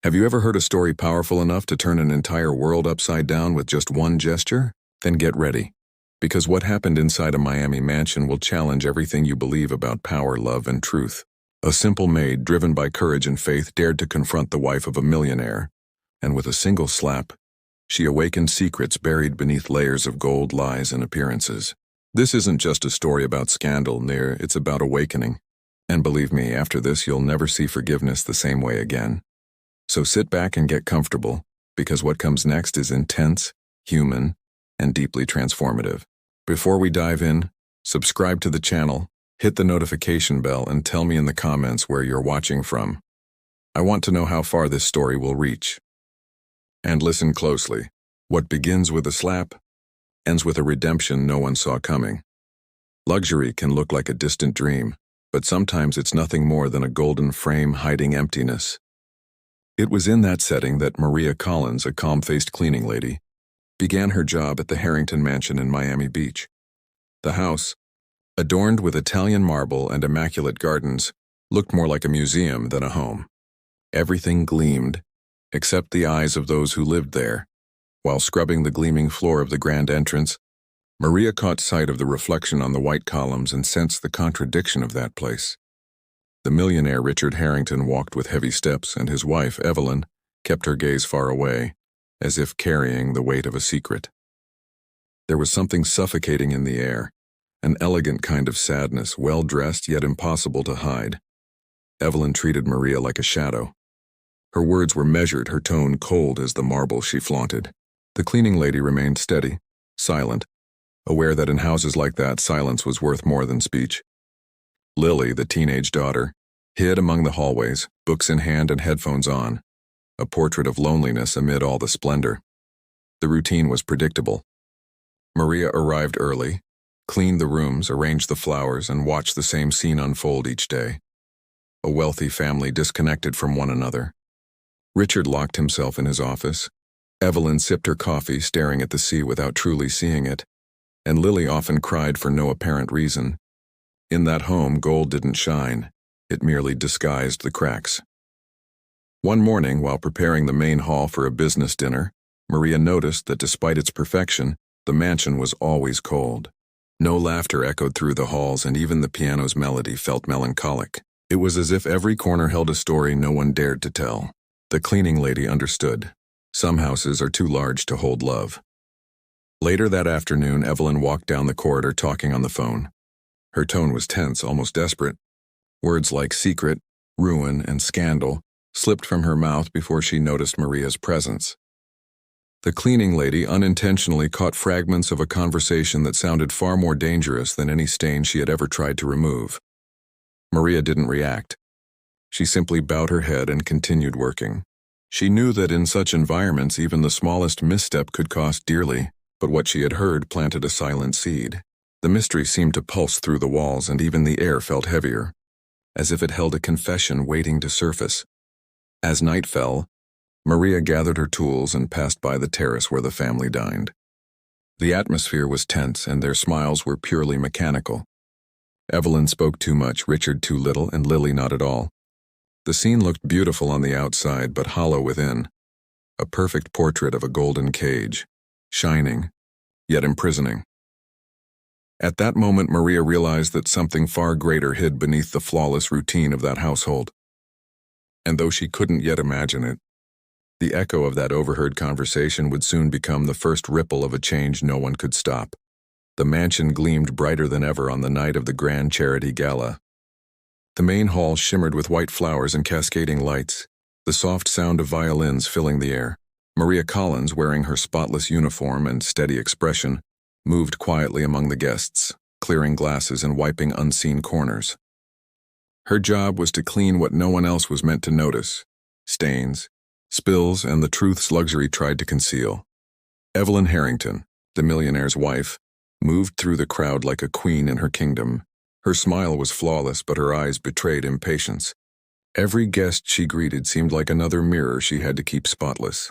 Have you ever heard a story powerful enough to turn an entire world upside down with just one gesture? Then get ready. Because what happened inside a Miami mansion will challenge everything you believe about power, love, and truth. A simple maid, driven by courage and faith, dared to confront the wife of a millionaire, and with a single slap, she awakened secrets buried beneath layers of gold, lies, and appearances. This isn't just a story about scandal, it's about awakening. And believe me, after this you'll never see forgiveness the same way again. So sit back and get comfortable, because what comes next is intense, human, and deeply transformative. Before we dive in, subscribe to the channel, hit the notification bell, and tell me in the comments where you're watching from. I want to know how far this story will reach. And listen closely. What begins with a slap ends with a redemption no one saw coming. Luxury can look like a distant dream, but sometimes it's nothing more than a golden frame hiding emptiness. It was in that setting that Maria Collins, a calm-faced cleaning lady, began her job at the Harrington Mansion in Miami Beach. The house, adorned with Italian marble and immaculate gardens, looked more like a museum than a home. Everything gleamed, except the eyes of those who lived there. While scrubbing the gleaming floor of the grand entrance, Maria caught sight of the reflection on the white columns and sensed the contradiction of that place. The millionaire Richard Harrington walked with heavy steps, and his wife, Evelyn, kept her gaze far away, as if carrying the weight of a secret. There was something suffocating in the air, an elegant kind of sadness, well-dressed yet impossible to hide. Evelyn treated Maria like a shadow. Her words were measured, her tone cold as the marble she flaunted. The cleaning lady remained steady, silent, aware that in houses like that, silence was worth more than speech. Lily, the teenage daughter, hid among the hallways, books in hand and headphones on, a portrait of loneliness amid all the splendor. The routine was predictable. Maria arrived early, cleaned the rooms, arranged the flowers, and watched the same scene unfold each day. A wealthy family disconnected from one another. Richard locked himself in his office. Evelyn sipped her coffee, staring at the sea without truly seeing it, and Lily often cried for no apparent reason. In that home, gold didn't shine. It merely disguised the cracks. One morning, while preparing the main hall for a business dinner, Maria noticed that despite its perfection, the mansion was always cold. No laughter echoed through the halls, and even the piano's melody felt melancholic. It was as if every corner held a story no one dared to tell. The cleaning lady understood. Some houses are too large to hold love. Later that afternoon, Evelyn walked down the corridor talking on the phone. Her tone was tense, almost desperate. Words like secret, ruin, and scandal slipped from her mouth before she noticed Maria's presence. The cleaning lady unintentionally caught fragments of a conversation that sounded far more dangerous than any stain she had ever tried to remove. Maria didn't react. She simply bowed her head and continued working. She knew that in such environments even the smallest misstep could cost dearly, but what she had heard planted a silent seed. The mystery seemed to pulse through the walls, and even the air felt heavier, as if it held a confession waiting to surface. As night fell, Maria gathered her tools and passed by the terrace where the family dined. The atmosphere was tense, and their smiles were purely mechanical. Evelyn spoke too much, Richard too little, and Lily not at all. The scene looked beautiful on the outside, but hollow within. A perfect portrait of a golden cage, shining, yet imprisoning. At that moment, Maria realized that something far greater hid beneath the flawless routine of that household. And though she couldn't yet imagine it, the echo of that overheard conversation would soon become the first ripple of a change no one could stop. The mansion gleamed brighter than ever on the night of the grand charity gala. The main hall shimmered with white flowers and cascading lights, the soft sound of violins filling the air. Maria Collins, wearing her spotless uniform and steady expression, moved quietly among the guests, clearing glasses and wiping unseen corners. Her job was to clean what no one else was meant to notice: stains, spills, and the truths luxury tried to conceal. Evelyn Harrington, the millionaire's wife, moved through the crowd like a queen in her kingdom. Her smile was flawless, but her eyes betrayed impatience. Every guest she greeted seemed like another mirror she had to keep spotless.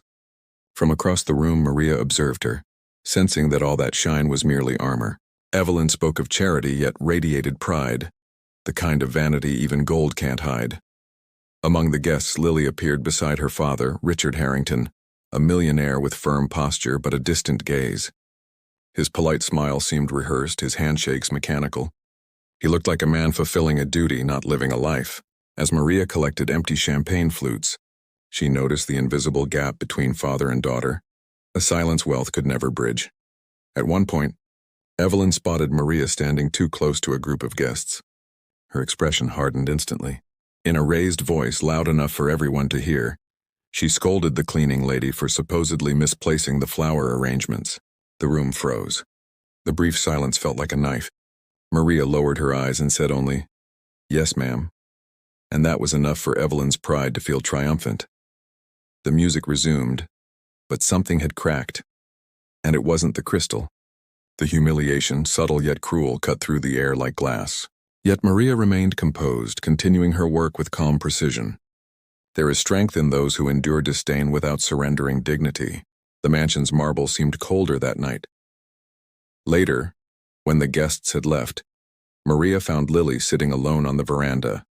From across the room, Maria observed her, sensing that all that shine was merely armor. Evelyn spoke of charity, yet radiated pride, the kind of vanity even gold can't hide. Among the guests, Lily appeared beside her father, Richard Harrington, a millionaire with firm posture but a distant gaze. His polite smile seemed rehearsed, his handshakes mechanical. He looked like a man fulfilling a duty, not living a life. As Maria collected empty champagne flutes, she noticed the invisible gap between father and daughter, a silence wealth could never bridge. At one point, Evelyn spotted Maria standing too close to a group of guests. Her expression hardened instantly. In a raised voice loud enough for everyone to hear, she scolded the cleaning lady for supposedly misplacing the flower arrangements. The room froze. The brief silence felt like a knife. Maria lowered her eyes and said only, "Yes, ma'am." And that was enough for Evelyn's pride to feel triumphant. The music resumed, but something had cracked. And it wasn't the crystal. The humiliation, subtle yet cruel, cut through the air like glass. Yet Maria remained composed, continuing her work with calm precision. There is strength in those who endure disdain without surrendering dignity. The mansion's marble seemed colder that night. Later, when the guests had left, Maria found Lily sitting alone on the veranda.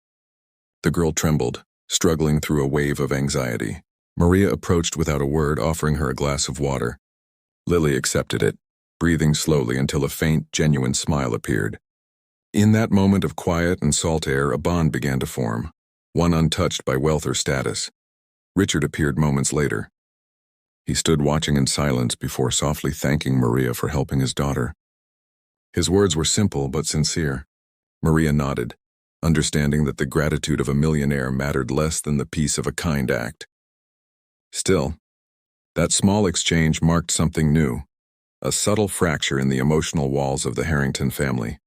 The girl trembled, struggling through a wave of anxiety. Maria approached without a word, offering her a glass of water. Lily accepted it, breathing slowly until a faint, genuine smile appeared. In that moment of quiet and salt air, a bond began to form, one untouched by wealth or status. Richard appeared moments later. He stood watching in silence before softly thanking Maria for helping his daughter. His words were simple but sincere. Maria nodded, understanding that the gratitude of a millionaire mattered less than the peace of a kind act. Still, that small exchange marked something new, a subtle fracture in the emotional walls of the Harrington family.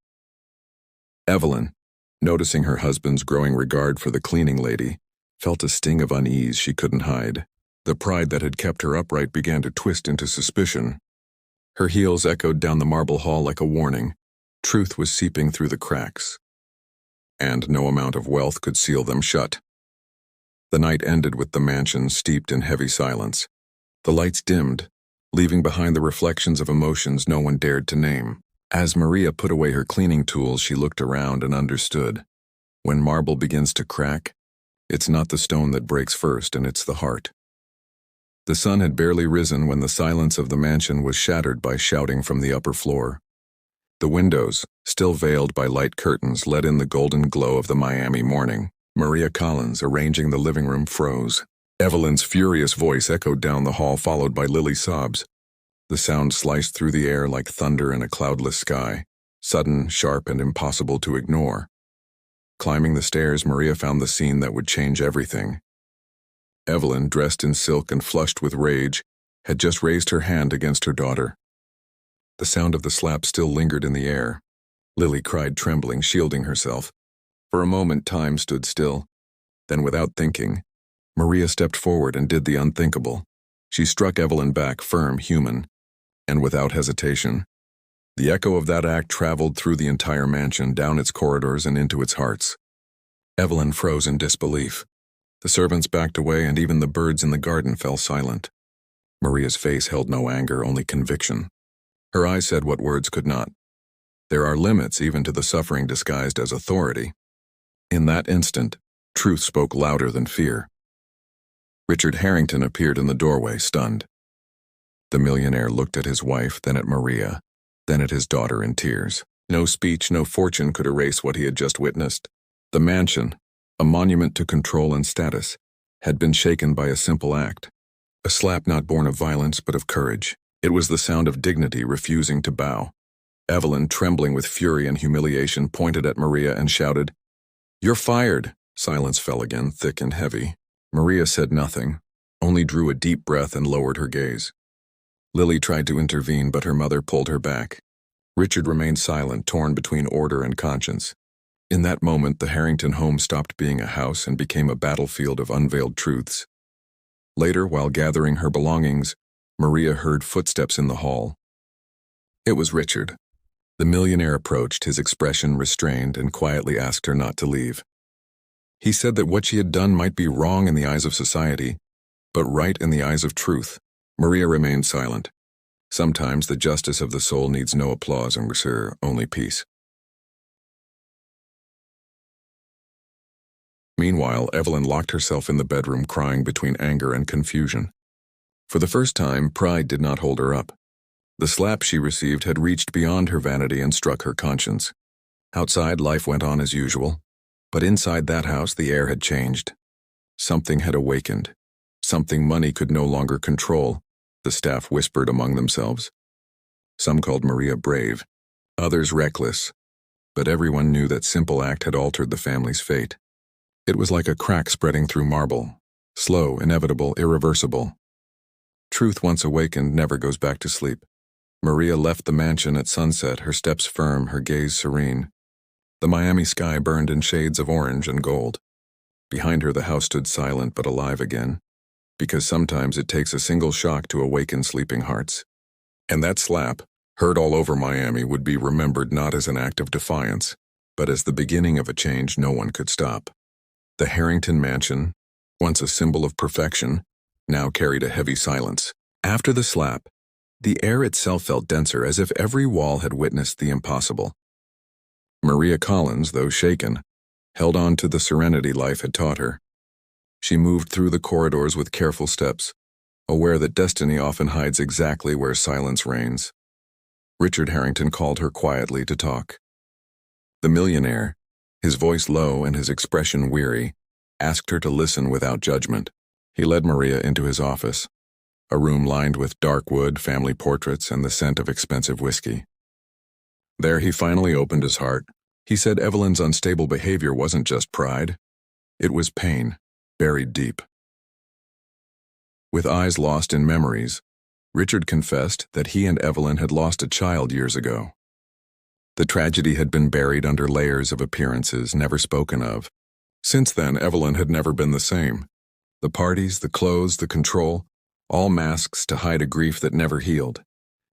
Evelyn, noticing her husband's growing regard for the cleaning lady, felt a sting of unease she couldn't hide. The pride that had kept her upright began to twist into suspicion. Her heels echoed down the marble hall like a warning. Truth was seeping through the cracks, and no amount of wealth could seal them shut. The night ended with the mansion steeped in heavy silence. The lights dimmed, leaving behind the reflections of emotions no one dared to name. As Maria put away her cleaning tools, she looked around and understood. When marble begins to crack, it's not the stone that breaks first, and it's the heart. The sun had barely risen when the silence of the mansion was shattered by shouting from the upper floor. The windows, still veiled by light curtains, let in the golden glow of the Miami morning. Maria Collins, arranging the living room, froze. Evelyn's furious voice echoed down the hall, followed by Lily's sobs. The sound sliced through the air like thunder in a cloudless sky, sudden, sharp, and impossible to ignore. Climbing the stairs, Maria found the scene that would change everything. Evelyn, dressed in silk and flushed with rage, had just raised her hand against her daughter. The sound of the slap still lingered in the air. Lily cried, trembling, shielding herself. For a moment, time stood still. Then, without thinking, Maria stepped forward and did the unthinkable. She struck Evelyn back, firm, human, and without hesitation. The echo of that act traveled through the entire mansion, down its corridors and into its hearts. Evelyn froze in disbelief. The servants backed away, and even the birds in the garden fell silent. Maria's face held no anger, only conviction. Her eyes said what words could not. There are limits even to the suffering disguised as authority. In that instant, truth spoke louder than fear. Richard Harrington appeared in the doorway, stunned. The millionaire looked at his wife, then at Maria, then at his daughter in tears. No speech, no fortune could erase what he had just witnessed. The mansion, a monument to control and status, had been shaken by a simple act. A slap not born of violence but of courage. It was the sound of dignity refusing to bow. Evelyn, trembling with fury and humiliation, pointed at Maria and shouted, "You're fired!" Silence fell again, thick and heavy. Maria said nothing, only drew a deep breath and lowered her gaze. Lily tried to intervene, but her mother pulled her back. Richard remained silent, torn between order and conscience. In that moment, the Harrington home stopped being a house and became a battlefield of unveiled truths. Later, while gathering her belongings, Maria heard footsteps in the hall. It was Richard. The millionaire approached, his expression restrained, and quietly asked her not to leave. He said that what she had done might be wrong in the eyes of society, but right in the eyes of truth. Maria remained silent. Sometimes the justice of the soul needs no applause and only peace. Meanwhile, Evelyn locked herself in the bedroom crying between anger and confusion. For the first time, pride did not hold her up. The slap she received had reached beyond her vanity and struck her conscience. Outside, life went on as usual, but inside that house the air had changed. Something had awakened. Something money could no longer control, the staff whispered among themselves. Some called Maria brave, others reckless, but everyone knew that simple act had altered the family's fate. It was like a crack spreading through marble, slow, inevitable, irreversible. Truth once awakened never goes back to sleep. Maria left the mansion at sunset, her steps firm, her gaze serene. The Miami sky burned in shades of orange and gold. Behind her the house stood silent but alive again, because sometimes it takes a single shock to awaken sleeping hearts. And that slap, heard all over Miami, would be remembered not as an act of defiance, but as the beginning of a change no one could stop. The Harrington mansion, once a symbol of perfection, now carried a heavy silence. After the slap, the air itself felt denser, as if every wall had witnessed the impossible. Maria Collins, though shaken, held on to the serenity life had taught her. She moved through the corridors with careful steps, aware that destiny often hides exactly where silence reigns. Richard Harrington called her quietly to talk. The millionaire, his voice low and his expression weary, asked her to listen without judgment. He led Maria into his office, a room lined with dark wood, family portraits, and the scent of expensive whiskey. There he finally opened his heart. He said Evelyn's unstable behavior wasn't just pride. It was pain, buried deep. With eyes lost in memories, Richard confessed that he and Evelyn had lost a child years ago. The tragedy had been buried under layers of appearances never spoken of. Since then, Evelyn had never been the same. The parties, the clothes, the control, all masks to hide a grief that never healed.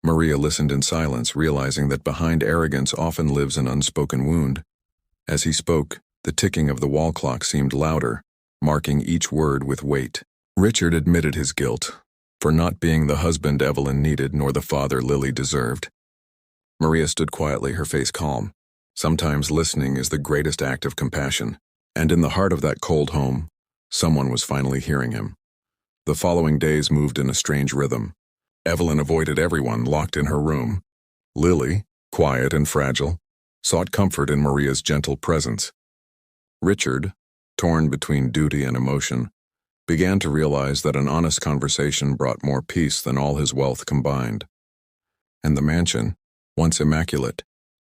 Maria listened in silence, realizing that behind arrogance often lives an unspoken wound. As he spoke, the ticking of the wall clock seemed louder, marking each word with weight. Richard admitted his guilt, for not being the husband Evelyn needed nor the father Lily deserved. Maria stood quietly, her face calm. Sometimes listening is the greatest act of compassion, and in the heart of that cold home, someone was finally hearing him. The following days moved in a strange rhythm. Evelyn avoided everyone, locked in her room. Lily, quiet and fragile, sought comfort in Maria's gentle presence. Richard, torn between duty and emotion, began to realize that an honest conversation brought more peace than all his wealth combined. And the mansion, once immaculate,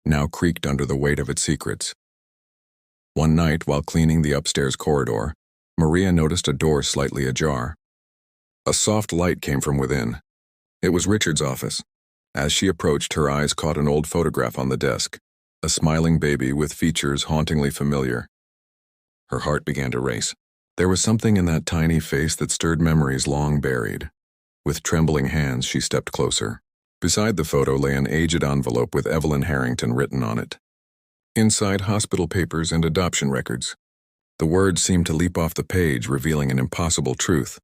now creaked under the weight of its secrets. One night, while cleaning the upstairs corridor, Maria noticed a door slightly ajar. A soft light came from within. It was Richard's office. As she approached, her eyes caught an old photograph on the desk, a smiling baby with features hauntingly familiar. Her heart began to race. There was something in that tiny face that stirred memories long buried. With trembling hands, she stepped closer. Beside the photo lay an aged envelope with Evelyn Harrington written on it. Inside, hospital papers and adoption records. The words seemed to leap off the page, revealing an impossible truth.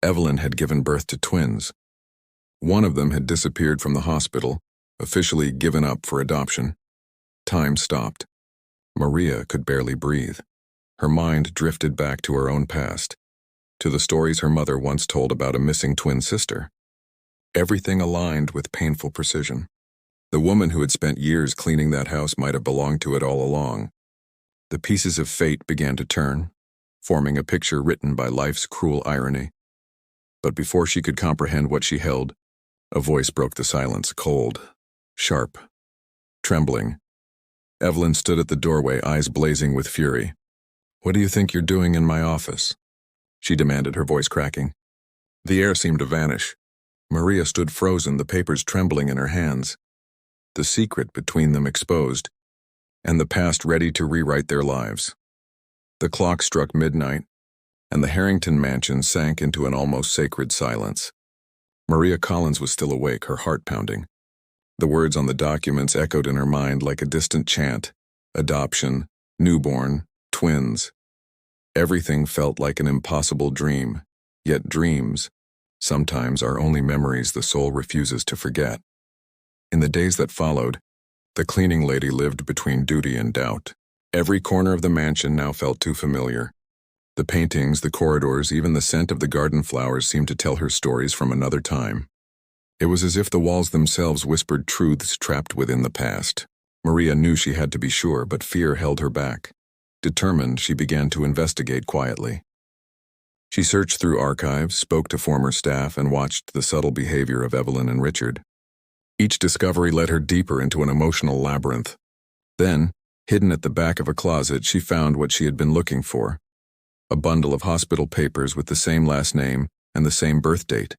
Evelyn had given birth to twins. One of them had disappeared from the hospital, officially given up for adoption. Time stopped. Maria could barely breathe. Her mind drifted back to her own past, to the stories her mother once told about a missing twin sister. Everything aligned with painful precision. The woman who had spent years cleaning that house might have belonged to it all along. The pieces of fate began to turn, forming a picture written by life's cruel irony. But before she could comprehend what she held, a voice broke the silence, cold, sharp, trembling. Evelyn stood at the doorway, eyes blazing with fury. "What do you think you're doing in my office?" she demanded, her voice cracking. The air seemed to vanish. Maria stood frozen, the papers trembling in her hands. The secret between them exposed, and the past ready to rewrite their lives. The clock struck midnight, and the Harrington mansion sank into an almost sacred silence. Maria Collins was still awake, her heart pounding. The words on the documents echoed in her mind like a distant chant. Adoption, newborn, twins. Everything felt like an impossible dream, yet dreams sometimes are only memories the soul refuses to forget. In the days that followed, the cleaning lady lived between duty and doubt. Every corner of the mansion now felt too familiar. The paintings, the corridors, even the scent of the garden flowers seemed to tell her stories from another time. It was as if the walls themselves whispered truths trapped within the past. Maria knew she had to be sure, but fear held her back. Determined, she began to investigate quietly. She searched through archives, spoke to former staff, and watched the subtle behavior of Evelyn and Richard. Each discovery led her deeper into an emotional labyrinth. Then, hidden at the back of a closet, she found what she had been looking for: a bundle of hospital papers with the same last name and the same birth date.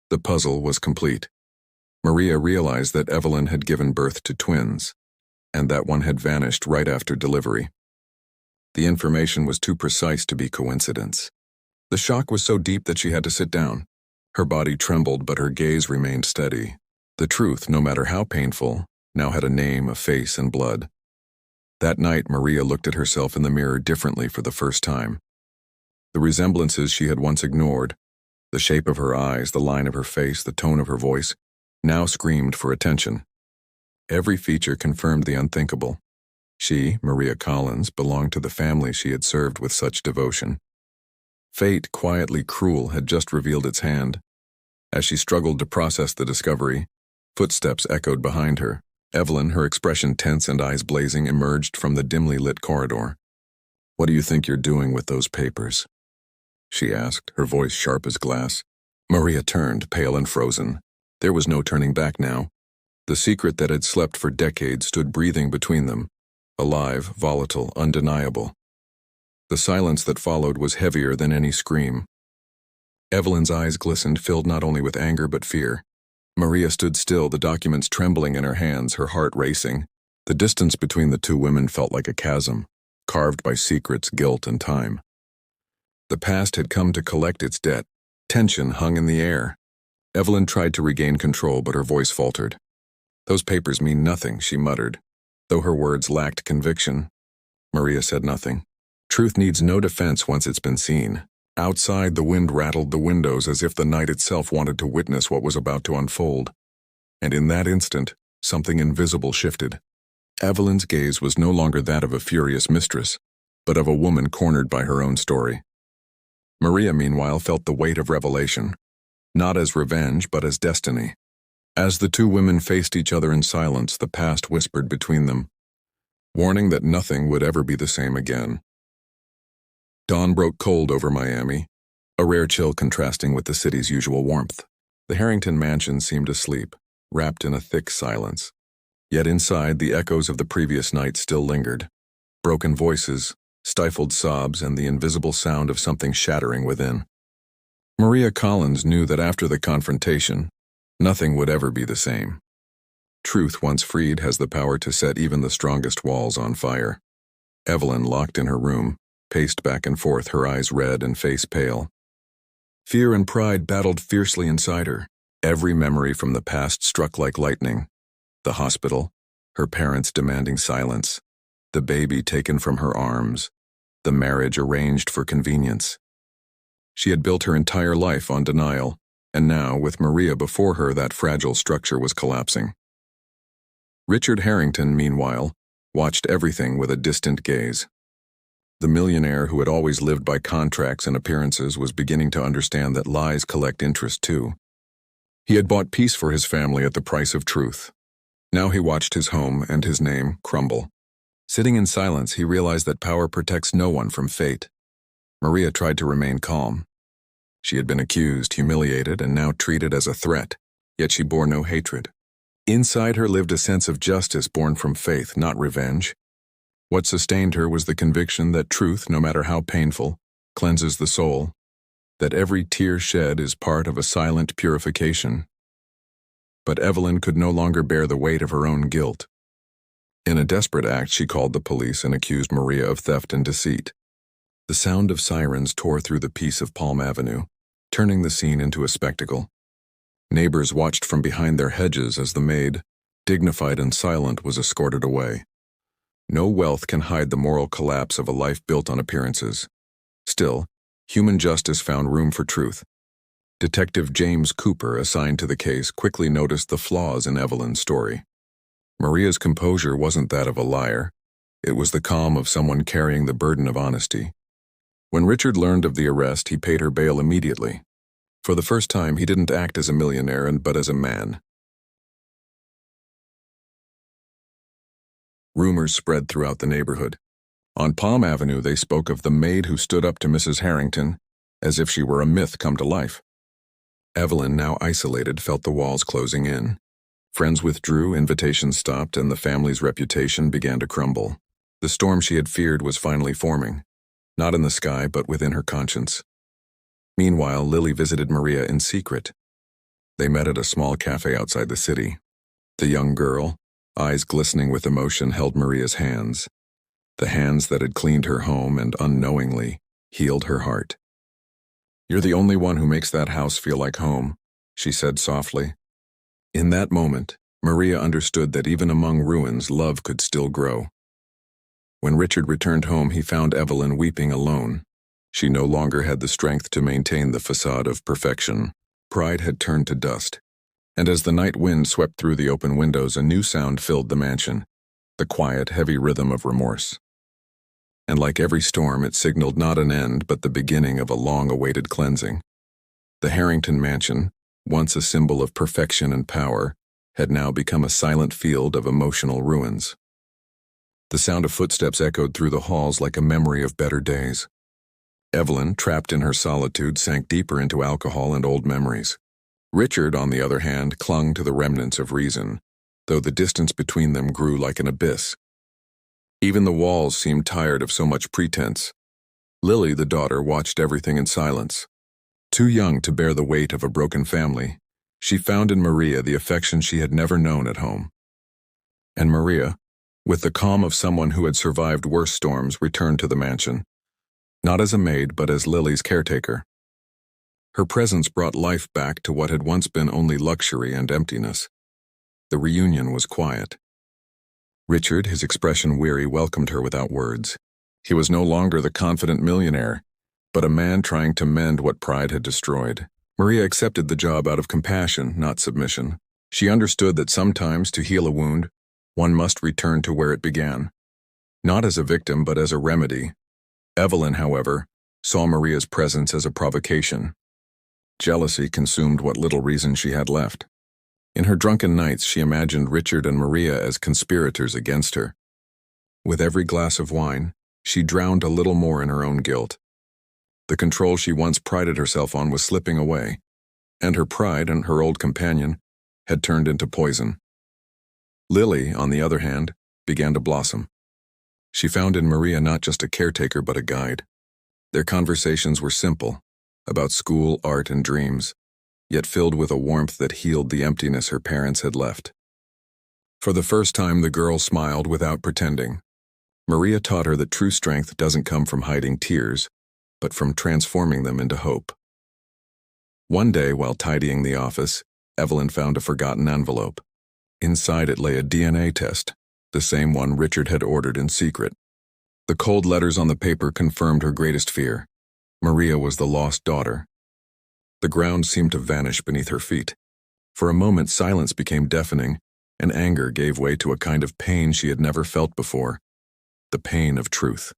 The puzzle was complete. Maria realized that Evelyn had given birth to twins, and that one had vanished right after delivery. The information was too precise to be coincidence. The shock was so deep that she had to sit down. Her body trembled, but her gaze remained steady. The truth, no matter how painful, now had a name, a face, and blood. That night, Maria looked at herself in the mirror differently for the first time. The resemblances she had once ignored, the shape of her eyes, the line of her face, the tone of her voice, now screamed for attention. Every feature confirmed the unthinkable. She, Maria Collins, belonged to the family she had served with such devotion. Fate, quietly cruel, had just revealed its hand. As she struggled to process the discovery, footsteps echoed behind her. Evelyn, her expression tense and eyes blazing, emerged from the dimly lit corridor. "What do you think you're doing with those papers?" she asked, her voice sharp as glass. Maria turned, pale and frozen. There was no turning back now. The secret that had slept for decades stood breathing between them, alive, volatile, undeniable. The silence that followed was heavier than any scream. Evelyn's eyes glistened, filled not only with anger but fear. Maria stood still, the documents trembling in her hands, her heart racing. The distance between the two women felt like a chasm, carved by secrets, guilt, and time. The past had come to collect its debt. Tension hung in the air. Evelyn tried to regain control, but her voice faltered. "Those papers mean nothing," she muttered. Though her words lacked conviction, Maria said nothing. Truth needs no defense once it's been seen. Outside, the wind rattled the windows as if the night itself wanted to witness what was about to unfold. And in that instant, something invisible shifted. Evelyn's gaze was no longer that of a furious mistress, but of a woman cornered by her own story. Maria, meanwhile, felt the weight of revelation, not as revenge, but as destiny. As the two women faced each other in silence, the past whispered between them, warning that nothing would ever be the same again. Dawn broke cold over Miami, a rare chill contrasting with the city's usual warmth. The Harrington mansion seemed asleep, wrapped in a thick silence. Yet inside, the echoes of the previous night still lingered. Broken voices, stifled sobs, and the invisible sound of something shattering within. Maria Collins knew that after the confrontation, nothing would ever be the same. Truth, once freed, has the power to set even the strongest walls on fire. Evelyn, locked in her room, paced back and forth, her eyes red and face pale. Fear and pride battled fiercely inside her. Every memory from the past struck like lightning. The hospital, her parents demanding silence, the baby taken from her arms, the marriage arranged for convenience. She had built her entire life on denial, and now, with Maria before her, that fragile structure was collapsing. Richard Harrington, meanwhile, watched everything with a distant gaze. The millionaire who had always lived by contracts and appearances was beginning to understand that lies collect interest too. He had bought peace for his family at the price of truth. Now he watched his home and his name crumble. Sitting in silence, he realized that power protects no one from fate. Maria tried to remain calm. She had been accused, humiliated, and now treated as a threat, yet she bore no hatred. Inside her lived a sense of justice born from faith, not revenge. What sustained her was the conviction that truth, no matter how painful, cleanses the soul, that every tear shed is part of a silent purification. But Evelyn could no longer bear the weight of her own guilt. In a desperate act, she called the police and accused Maria of theft and deceit. The sound of sirens tore through the peace of Palm Avenue, turning the scene into a spectacle. Neighbors watched from behind their hedges as the maid, dignified and silent, was escorted away. No wealth can hide the moral collapse of a life built on appearances. Still, human justice found room for truth. Detective James Cooper, assigned to the case, quickly noticed the flaws in Evelyn's story. Maria's composure wasn't that of a liar. It was the calm of someone carrying the burden of honesty. When Richard learned of the arrest, he paid her bail immediately. For the first time, he didn't act as a millionaire but as a man. Rumors spread throughout the neighborhood. On Palm Avenue, they spoke of the maid who stood up to Mrs. Harrington as if she were a myth come to life. Evelyn, now isolated, felt the walls closing in. Friends withdrew, invitations stopped, and the family's reputation began to crumble. The storm she had feared was finally forming, not in the sky but within her conscience. Meanwhile, Lily visited Maria in secret. They met at a small cafe outside the city. The young girl, eyes glistening with emotion, held Maria's hands, the hands that had cleaned her home and unknowingly healed her heart. "You're the only one who makes that house feel like home," she said softly. In that moment, Maria understood that even among ruins, love could still grow. When Richard returned home, he found Evelyn weeping alone. She no longer had the strength to maintain the facade of perfection. Pride had turned to dust. And as the night wind swept through the open windows, a new sound filled the mansion, the quiet, heavy rhythm of remorse. And like every storm, it signaled not an end but the beginning of a long-awaited cleansing. The Harrington mansion, once a symbol of perfection and power, had now become a silent field of emotional ruins. The sound of footsteps echoed through the halls like a memory of better days. Evelyn, trapped in her solitude, sank deeper into alcohol and old memories. Richard, on the other hand, clung to the remnants of reason, though the distance between them grew like an abyss. Even the walls seemed tired of so much pretense. Lily, the daughter, watched everything in silence. Too young to bear the weight of a broken family, she found in Maria the affection she had never known at home. And Maria, with the calm of someone who had survived worse storms, returned to the mansion, not as a maid but as Lily's caretaker. Her presence brought life back to what had once been only luxury and emptiness. The reunion was quiet. Richard, his expression weary, welcomed her without words. He was no longer the confident millionaire, but a man trying to mend what pride had destroyed. Maria accepted the job out of compassion, not submission. She understood that sometimes, to heal a wound, one must return to where it began. Not as a victim, but as a remedy. Evelyn, however, saw Maria's presence as a provocation. Jealousy consumed what little reason she had left. In her drunken nights, she imagined Richard and Maria as conspirators against her. With every glass of wine, she drowned a little more in her own guilt. The control she once prided herself on was slipping away, and her pride and her old companion had turned into poison. Lily, on the other hand, began to blossom. She found in Maria not just a caretaker but a guide. Their conversations were simple, about school, art, and dreams, yet filled with a warmth that healed the emptiness her parents had left. For the first time, the girl smiled without pretending. Maria taught her that true strength doesn't come from hiding tears, but from transforming them into hope. One day, while tidying the office, Evelyn found a forgotten envelope. Inside it lay a DNA test, the same one Richard had ordered in secret. The cold letters on the paper confirmed her greatest fear. Maria was the lost daughter. The ground seemed to vanish beneath her feet. For a moment, silence became deafening, and anger gave way to a kind of pain she had never felt before, the pain of truth.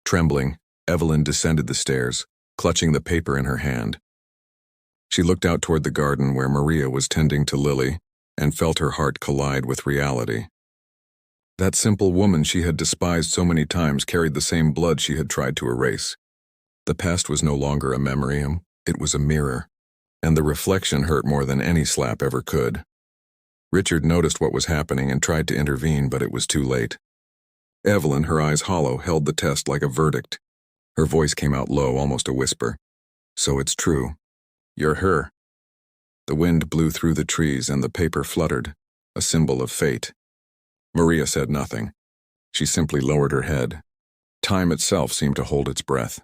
Trembling, Evelyn descended the stairs, clutching the paper in her hand. She looked out toward the garden where Maria was tending to Lily and felt her heart collide with reality. That simple woman she had despised so many times carried the same blood she had tried to erase. The past was no longer a memory, it was a mirror, and the reflection hurt more than any slap ever could. Richard noticed what was happening and tried to intervene, but it was too late. Evelyn, her eyes hollow, held the test like a verdict. Her voice came out low, almost a whisper. "So it's true. You're her." The wind blew through the trees and the paper fluttered, a symbol of fate. Maria said nothing. She simply lowered her head. Time itself seemed to hold its breath.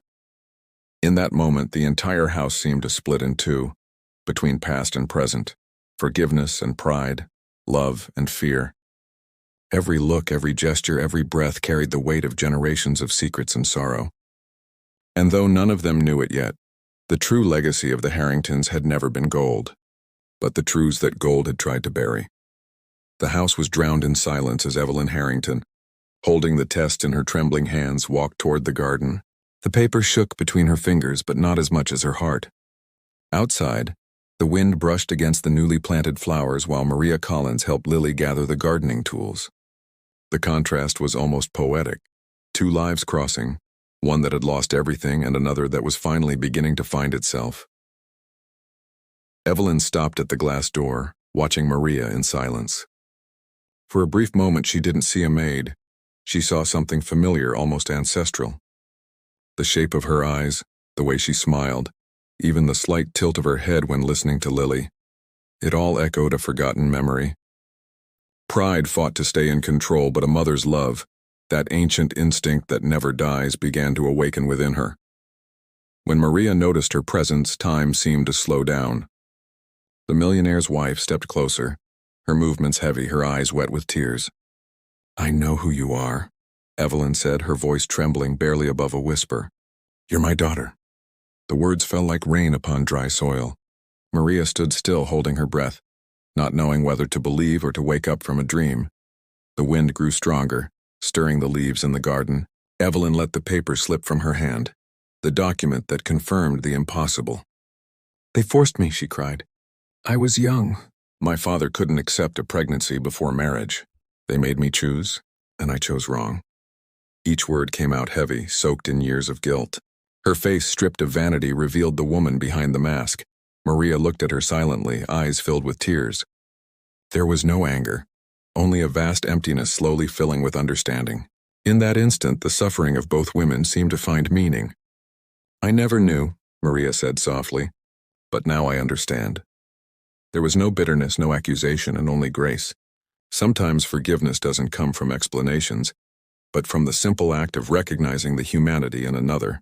In that moment, the entire house seemed to split in two, between past and present, forgiveness and pride, love and fear. Every look, every gesture, every breath carried the weight of generations of secrets and sorrow. And though none of them knew it yet, the true legacy of the Harringtons had never been gold, but the truths that gold had tried to bury. The house was drowned in silence as Evelyn Harrington, holding the test in her trembling hands, walked toward the garden, The paper shook between her fingers, but not as much as her heart. Outside, the wind brushed against the newly planted flowers while Maria Collins helped Lily gather the gardening tools. The contrast was almost poetic. Two lives crossing, one that had lost everything and another that was finally beginning to find itself. Evelyn stopped at the glass door, watching Maria in silence. For a brief moment she didn't see a maid. She saw something familiar, almost ancestral. The shape of her eyes, the way she smiled, even the slight tilt of her head when listening to Lily. It all echoed a forgotten memory. Pride fought to stay in control, but a mother's love, that ancient instinct that never dies, began to awaken within her. When Maria noticed her presence, time seemed to slow down. The millionaire's wife stepped closer, her movements heavy, her eyes wet with tears. "I know who you are," Evelyn said, her voice trembling barely above a whisper. "You're my daughter." The words fell like rain upon dry soil. Maria stood still, holding her breath, not knowing whether to believe or to wake up from a dream. The wind grew stronger, stirring the leaves in the garden. Evelyn let the paper slip from her hand, the document that confirmed the impossible. "They forced me," she cried. "I was young. My father couldn't accept a pregnancy before marriage. They made me choose, and I chose wrong." Each word came out heavy, soaked in years of guilt. Her face, stripped of vanity, revealed the woman behind the mask. Maria looked at her silently, eyes filled with tears. There was no anger, only a vast emptiness slowly filling with understanding. In that instant, the suffering of both women seemed to find meaning. "I never knew," Maria said softly, "but now I understand." There was no bitterness, no accusation, and only grace. Sometimes forgiveness doesn't come from explanations, but from the simple act of recognizing the humanity in another.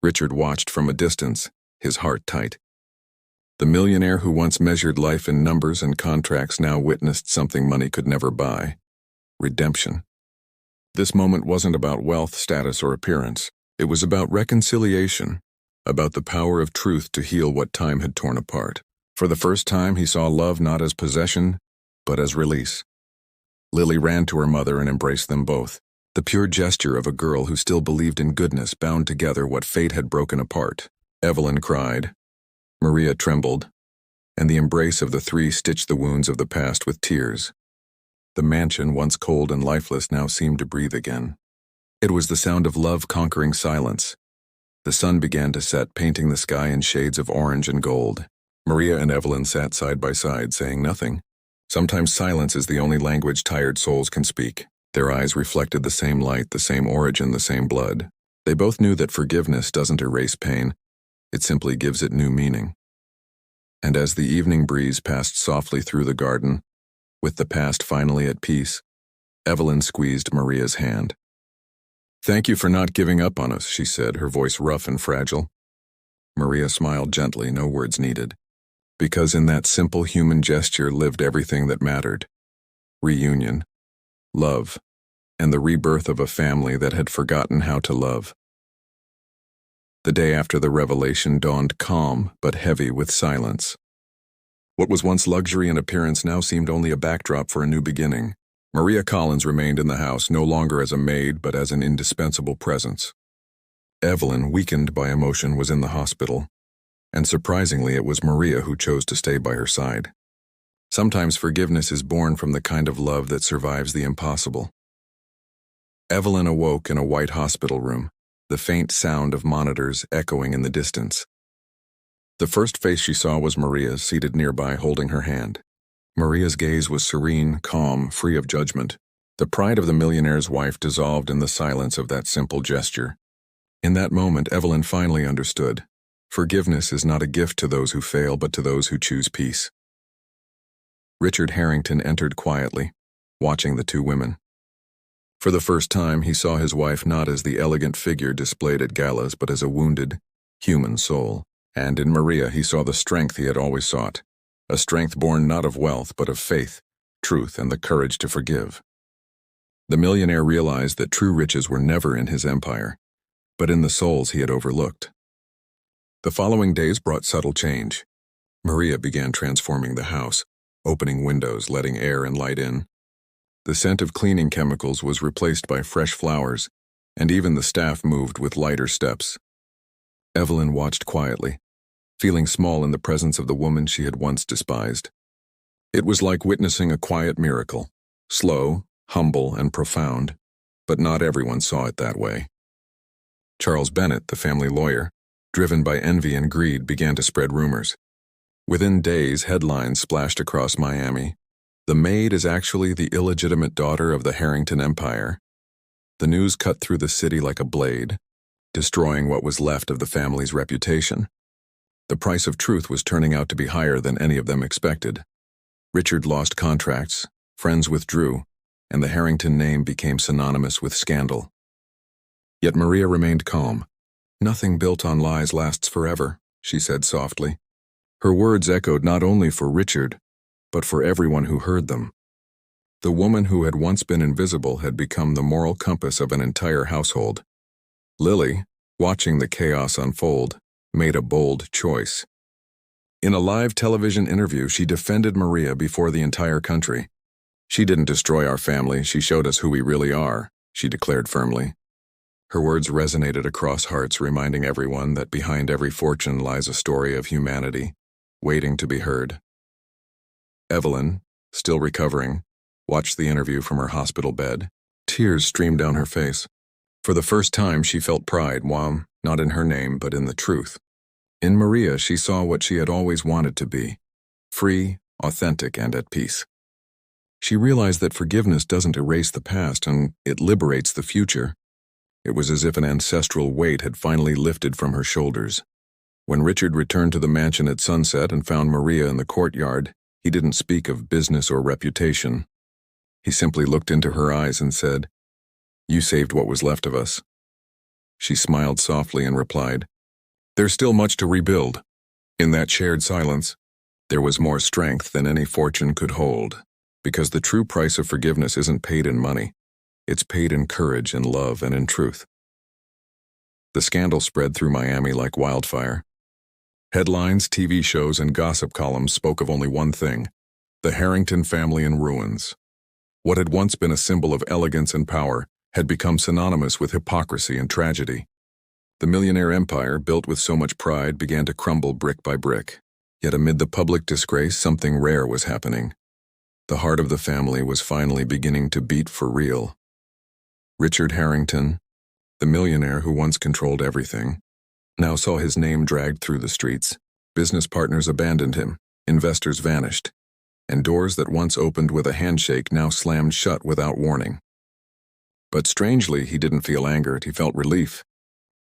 Richard watched from a distance, his heart tight. The millionaire who once measured life in numbers and contracts now witnessed something money could never buy: redemption. This moment wasn't about wealth, status, or appearance. It was about reconciliation, about the power of truth to heal what time had torn apart. For the first time, he saw love not as possession, but as release. Lily ran to her mother and embraced them both. The pure gesture of a girl who still believed in goodness bound together what fate had broken apart. Evelyn cried. Maria trembled, and the embrace of the three stitched the wounds of the past with tears. The mansion, once cold and lifeless, now seemed to breathe again. It was the sound of love conquering silence. The sun began to set, painting the sky in shades of orange and gold. Maria and Evelyn sat side by side, saying nothing. Sometimes silence is the only language tired souls can speak. Their eyes reflected the same light, the same origin, the same blood. They both knew that forgiveness doesn't erase pain. It simply gives it new meaning. And as the evening breeze passed softly through the garden, with the past finally at peace, Evelyn squeezed Maria's hand. "Thank you for not giving up on us," she said, her voice rough and fragile. Maria smiled gently, no words needed. Because in that simple human gesture lived everything that mattered: reunion, love, and the rebirth of a family that had forgotten how to love. The day after the revelation dawned calm but heavy with silence. What was once luxury and appearance now seemed only a backdrop for a new beginning. Maria Collins remained in the house, no longer as a maid but as an indispensable presence. Evelyn, weakened by emotion, was in the hospital, and surprisingly it was Maria who chose to stay by her side. Sometimes forgiveness is born from the kind of love that survives the impossible. Evelyn awoke in a white hospital room, the faint sound of monitors echoing in the distance. The first face she saw was Maria's, seated nearby, holding her hand. Maria's gaze was serene, calm, free of judgment. The pride of the millionaire's wife dissolved in the silence of that simple gesture. In that moment, Evelyn finally understood. Forgiveness is not a gift to those who fail, but to those who choose peace. Richard Harrington entered quietly, watching the two women. For the first time, he saw his wife not as the elegant figure displayed at galas, but as a wounded, human soul. And in Maria, he saw the strength he had always sought, a strength born not of wealth, but of faith, truth, and the courage to forgive. The millionaire realized that true riches were never in his empire, but in the souls he had overlooked. The following days brought subtle change. Maria began transforming the house, opening windows, letting air and light in. The scent of cleaning chemicals was replaced by fresh flowers, and even the staff moved with lighter steps. Evelyn watched quietly, feeling small in the presence of the woman she had once despised. It was like witnessing a quiet miracle, slow, humble, and profound, but not everyone saw it that way. Charles Bennett, the family lawyer, driven by envy and greed, began to spread rumors. Within days, headlines splashed across Miami. The Maid is actually the illegitimate daughter of the Harrington Empire. The news cut through the city like a blade, destroying what was left of the family's reputation. The price of truth was turning out to be higher than any of them expected. Richard lost contracts, friends withdrew, and the Harrington name became synonymous with scandal. Yet Maria remained calm. "Nothing built on lies lasts forever," she said softly. Her words echoed not only for Richard, but for everyone who heard them. The woman who had once been invisible had become the moral compass of an entire household. Lily, watching the chaos unfold, made a bold choice. In a live television interview, she defended Maria before the entire country. "She didn't destroy our family, she showed us who we really are," she declared firmly. Her words resonated across hearts, reminding everyone that behind every fortune lies a story of humanity, waiting to be heard. Evelyn, still recovering, watched the interview from her hospital bed. Tears streamed down her face. For the first time, she felt pride, while not in her name, but in the truth. In Maria, she saw what she had always wanted to be: free, authentic, and at peace. She realized that forgiveness doesn't erase the past, and it liberates the future. It was as if an ancestral weight had finally lifted from her shoulders. When Richard returned to the mansion at sunset and found Maria in the courtyard, he didn't speak of business or reputation. He simply looked into her eyes and said, "You saved what was left of us." She smiled softly and replied, "There's still much to rebuild." In that shared silence, there was more strength than any fortune could hold, because the true price of forgiveness isn't paid in money. It's paid in courage, in love, and in truth. The scandal spread through Miami like wildfire. Headlines, TV shows, and gossip columns spoke of only one thing: the Harrington family in ruins. What had once been a symbol of elegance and power had become synonymous with hypocrisy and tragedy. The Millionaire empire, built with so much pride, began to crumble brick by brick. Yet amid the public disgrace, something rare was happening. The heart of the family was finally beginning to beat for real. Richard Harrington, the millionaire who once controlled everything, now saw his name dragged through the streets. Business partners abandoned him, investors vanished, and doors that once opened with a handshake now slammed shut without warning. But strangely, he didn't feel angered, he felt relief.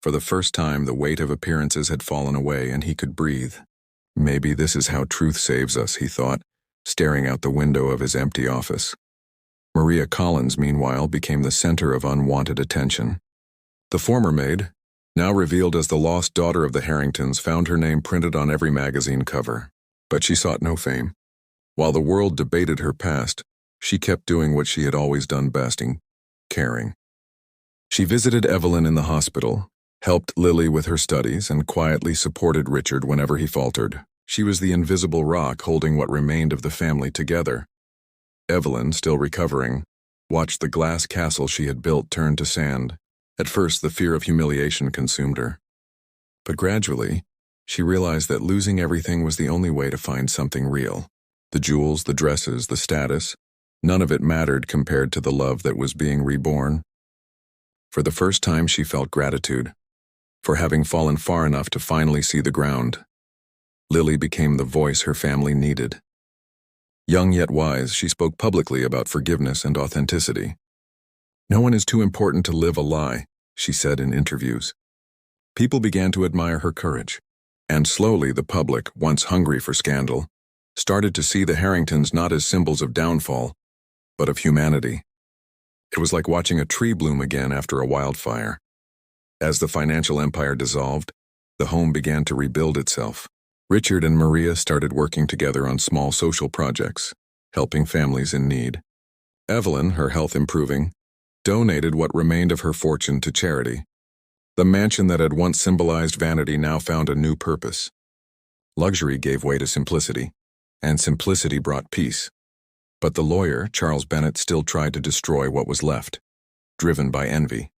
For the first time, the weight of appearances had fallen away and he could breathe. Maybe this is how truth saves us, he thought, staring out the window of his empty office. Maria Collins, meanwhile, became the center of unwanted attention. The former maid, now revealed as the lost daughter of the Harringtons, found her name printed on every magazine cover. But she sought no fame. While the world debated her past, she kept doing what she had always done best: caring. She visited Evelyn in the hospital, helped Lily with her studies, and quietly supported Richard whenever he faltered. She was the invisible rock holding what remained of the family together. Evelyn, still recovering, watched the glass castle she had built turn to sand. At first, the fear of humiliation consumed her. But gradually, she realized that losing everything was the only way to find something real. The jewels, the dresses, the status, none of it mattered compared to the love that was being reborn. For the first time, she felt gratitude for having fallen far enough to finally see the ground. Lily became the voice her family needed. Young yet wise, she spoke publicly about forgiveness and authenticity. "No one is too important to live a lie," she said in interviews. People began to admire her courage, and slowly the public, once hungry for scandal, started to see the Harringtons not as symbols of downfall, but of humanity. It was like watching a tree bloom again after a wildfire. As the financial empire dissolved, the home began to rebuild itself. Richard and Maria started working together on small social projects, helping families in need. Evelyn, her health improving, donated what remained of her fortune to charity. The mansion that had once symbolized vanity now found a new purpose. Luxury gave way to simplicity, and simplicity brought peace. But the lawyer, Charles Bennett, still tried to destroy what was left, driven by envy.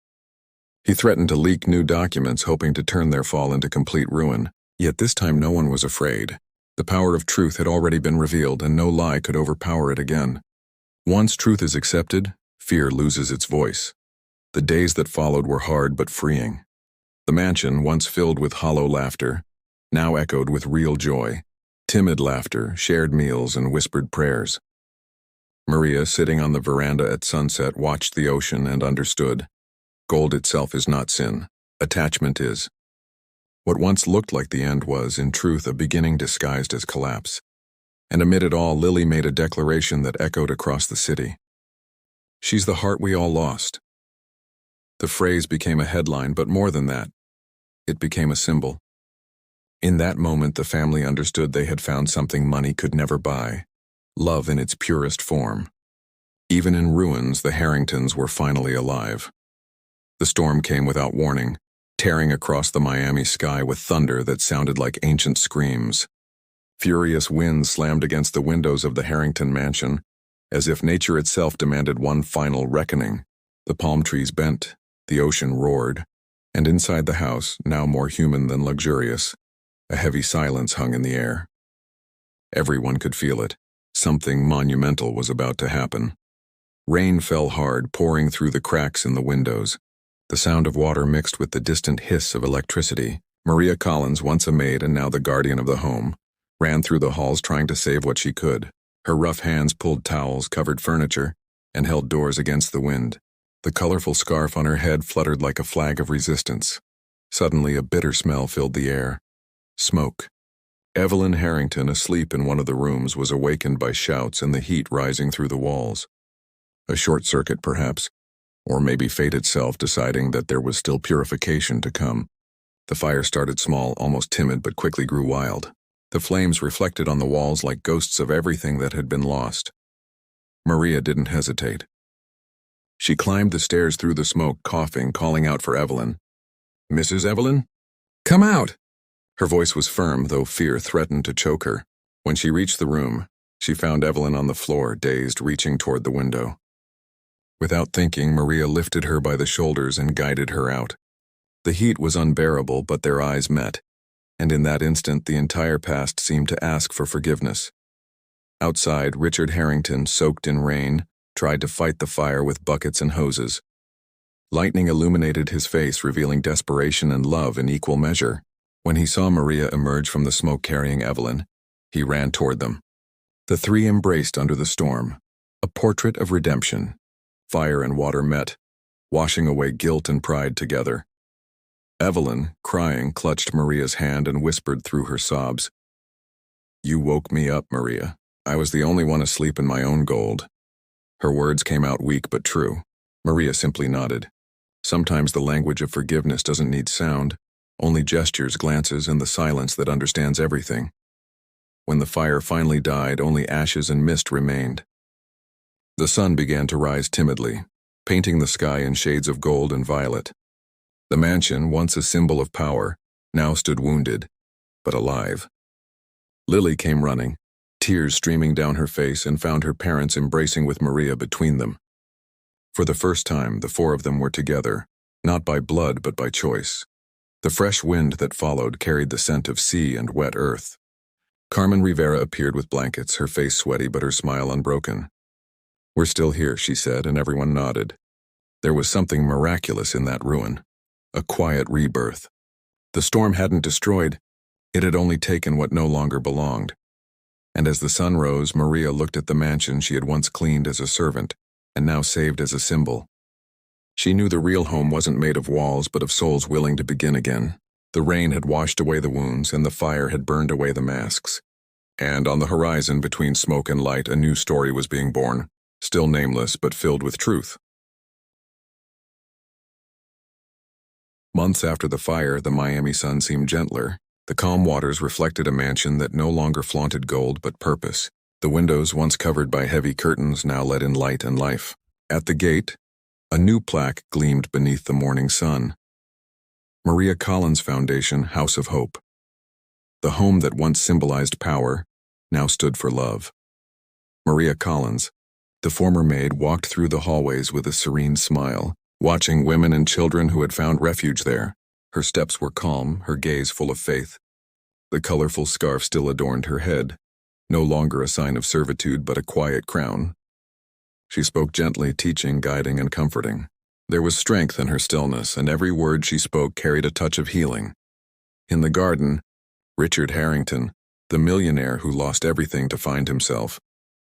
He threatened to leak new documents, hoping to turn their fall into complete ruin. Yet this time no one was afraid. The power of truth had already been revealed, and no lie could overpower it again. Once truth is accepted, fear loses its voice. The days that followed were hard but freeing. The mansion, once filled with hollow laughter, now echoed with real joy. Timid laughter, shared meals, and whispered prayers. Maria, sitting on the veranda at sunset, watched the ocean and understood. Gold itself is not sin. Attachment is. What once looked like the end was, in truth, a beginning disguised as collapse. And amid it all, Lily made a declaration that echoed across the city. "She's the heart we all lost." The phrase became a headline, but more than that, it became a symbol. In that moment, the family understood they had found something money could never buy. Love in its purest form. Even in ruins, the Harringtons were finally alive. The storm came without warning, tearing across the Miami sky with thunder that sounded like ancient screams. Furious winds slammed against the windows of the Harrington mansion, as if nature itself demanded one final reckoning. The palm trees bent, the ocean roared, and inside the house, now more human than luxurious, a heavy silence hung in the air. Everyone could feel it. Something monumental was about to happen. Rain fell hard, pouring through the cracks in the windows. The sound of water mixed with the distant hiss of electricity. Maria Collins, once a maid and now the guardian of the home, ran through the halls trying to save what she could. Her rough hands pulled towels, covered furniture, and held doors against the wind. The colorful scarf on her head fluttered like a flag of resistance. Suddenly, a bitter smell filled the air. Smoke. Evelyn Harrington, asleep in one of the rooms, was awakened by shouts and the heat rising through the walls. A short circuit, perhaps, or maybe fate itself deciding that there was still purification to come. The fire started small, almost timid, but quickly grew wild. The flames reflected on the walls like ghosts of everything that had been lost. Maria didn't hesitate. She climbed the stairs through the smoke, coughing, calling out for Evelyn. "Mrs. Evelyn? Come out!" Her voice was firm, though fear threatened to choke her. When she reached the room, she found Evelyn on the floor, dazed, reaching toward the window. Without thinking, Maria lifted her by the shoulders and guided her out. The heat was unbearable, but their eyes met, and in that instant the entire past seemed to ask for forgiveness. Outside, Richard Harrington, soaked in rain, tried to fight the fire with buckets and hoses. Lightning illuminated his face, revealing desperation and love in equal measure. When he saw Maria emerge from the smoke carrying Evelyn, he ran toward them. The three embraced under the storm, a portrait of redemption. Fire and water met, washing away guilt and pride together. Evelyn, crying, clutched Maria's hand and whispered through her sobs, "You woke me up, Maria. I was the only one asleep in my own gold." Her words came out weak but true. Maria simply nodded. Sometimes the language of forgiveness doesn't need sound, only gestures, glances, and the silence that understands everything. When the fire finally died, only ashes and mist remained. The sun began to rise timidly, painting the sky in shades of gold and violet. The mansion, once a symbol of power, now stood wounded, but alive. Lily came running, tears streaming down her face, and found her parents embracing with Maria between them. For the first time, the four of them were together, not by blood but by choice. The fresh wind that followed carried the scent of sea and wet earth. Carmen Rivera appeared with blankets, her face sweaty but her smile unbroken. "We're still here," she said, and everyone nodded. There was something miraculous in that ruin, a quiet rebirth. The storm hadn't destroyed, it had only taken what no longer belonged. And as the sun rose, Maria looked at the mansion she had once cleaned as a servant, and now saved as a symbol. She knew the real home wasn't made of walls, but of souls willing to begin again. The rain had washed away the wounds, and the fire had burned away the masks. And on the horizon, between smoke and light, a new story was being born, still nameless but filled with truth. Months after the fire, the Miami sun seemed gentler. The calm waters reflected a mansion that no longer flaunted gold but purpose. The windows, once covered by heavy curtains, now let in light and life. At the gate, a new plaque gleamed beneath the morning sun. Maria Collins Foundation, House of Hope. The home that once symbolized power now stood for love. Maria Collins, the former maid, walked through the hallways with a serene smile, watching women and children who had found refuge there. Her steps were calm, her gaze full of faith. The colorful scarf still adorned her head, no longer a sign of servitude but a quiet crown. She spoke gently, teaching, guiding, and comforting. There was strength in her stillness, and every word she spoke carried a touch of healing. In the garden, Richard Harrington, the millionaire who lost everything to find himself,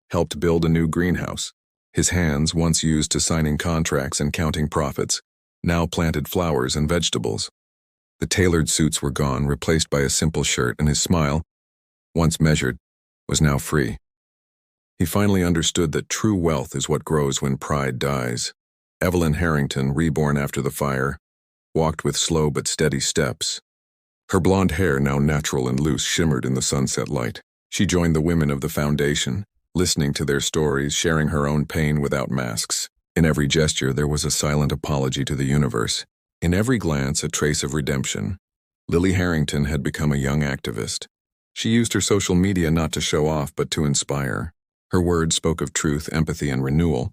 helped build a new greenhouse. His hands, once used to signing contracts and counting profits, now planted flowers and vegetables. The tailored suits were gone, replaced by a simple shirt, and his smile, once measured, was now free. He finally understood that true wealth is what grows when pride dies. Evelyn Harrington, reborn after the fire, walked with slow but steady steps. Her blonde hair, now natural and loose, shimmered in the sunset light. She joined the women of the foundation, listening to their stories, sharing her own pain without masks. In every gesture there was a silent apology to the universe. In every glance a trace of redemption. Lily Harrington had become a young activist. She used her social media not to show off but to inspire. Her words spoke of truth, empathy, and renewal.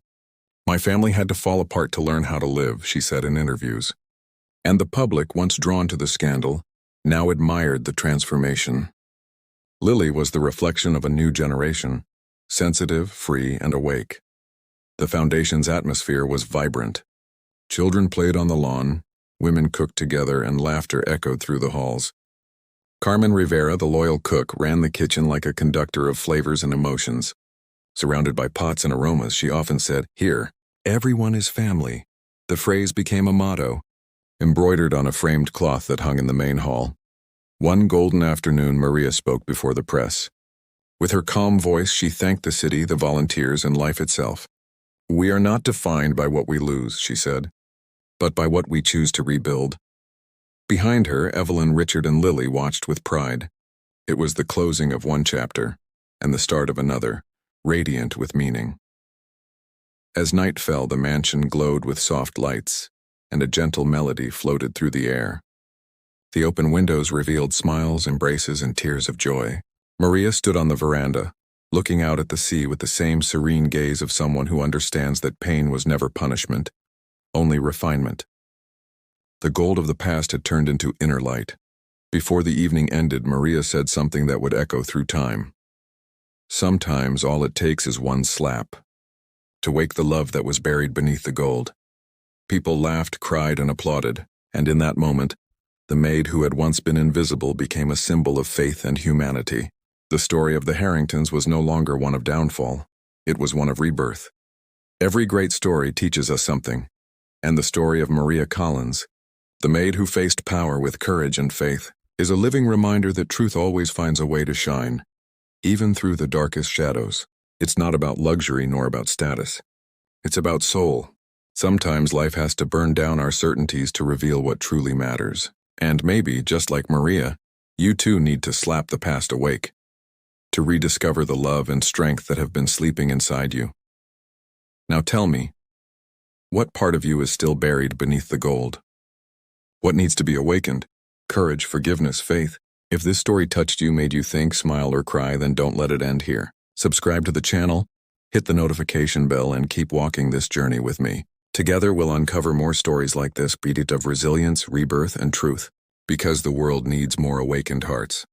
"My family had to fall apart to learn how to live," she said in interviews. And the public, once drawn to the scandal, now admired the transformation. Lily was the reflection of a new generation, sensitive, free, and awake. The foundation's atmosphere was vibrant. Children played on the lawn, women cooked together, and laughter echoed through the halls. Carmen Rivera, the loyal cook, ran the kitchen like a conductor of flavors and emotions. Surrounded by pots and aromas, she often said, "Here, everyone is family." The phrase became a motto, embroidered on a framed cloth that hung in the main hall. One golden afternoon, Maria spoke before the press. With her calm voice, she thanked the city, the volunteers, and life itself. "We are not defined by what we lose," she said, "but by what we choose to rebuild." Behind her, Evelyn, Richard, and Lily watched with pride. It was the closing of one chapter, and the start of another, radiant with meaning. As night fell, the mansion glowed with soft lights, and a gentle melody floated through the air. The open windows revealed smiles, embraces, and tears of joy. Maria stood on the veranda, looking out at the sea with the same serene gaze of someone who understands that pain was never punishment, only refinement. The gold of the past had turned into inner light. Before the evening ended, Maria said something that would echo through time. "Sometimes all it takes is one slap to wake the love that was buried beneath the gold." People laughed, cried, and applauded, and in that moment, the maid who had once been invisible became a symbol of faith and humanity. The story of the Harringtons was no longer one of downfall. It was one of rebirth. Every great story teaches us something, and the story of Maria Collins, the maid who faced power with courage and faith, is a living reminder that truth always finds a way to shine, even through the darkest shadows. It's not about luxury nor about status. It's about soul. Sometimes life has to burn down our certainties to reveal what truly matters. And maybe, just like Maria, you too need to slap the past awake, to rediscover the love and strength that have been sleeping inside you. Now tell me, what part of you is still buried beneath the gold? What needs to be awakened? Courage, forgiveness, faith. If this story touched you, made you think, smile, or cry, then don't let it end here. Subscribe to the channel, hit the notification bell, and keep walking this journey with me. Together we'll uncover more stories like this, beat it of resilience, rebirth, and truth, because the world needs more awakened hearts.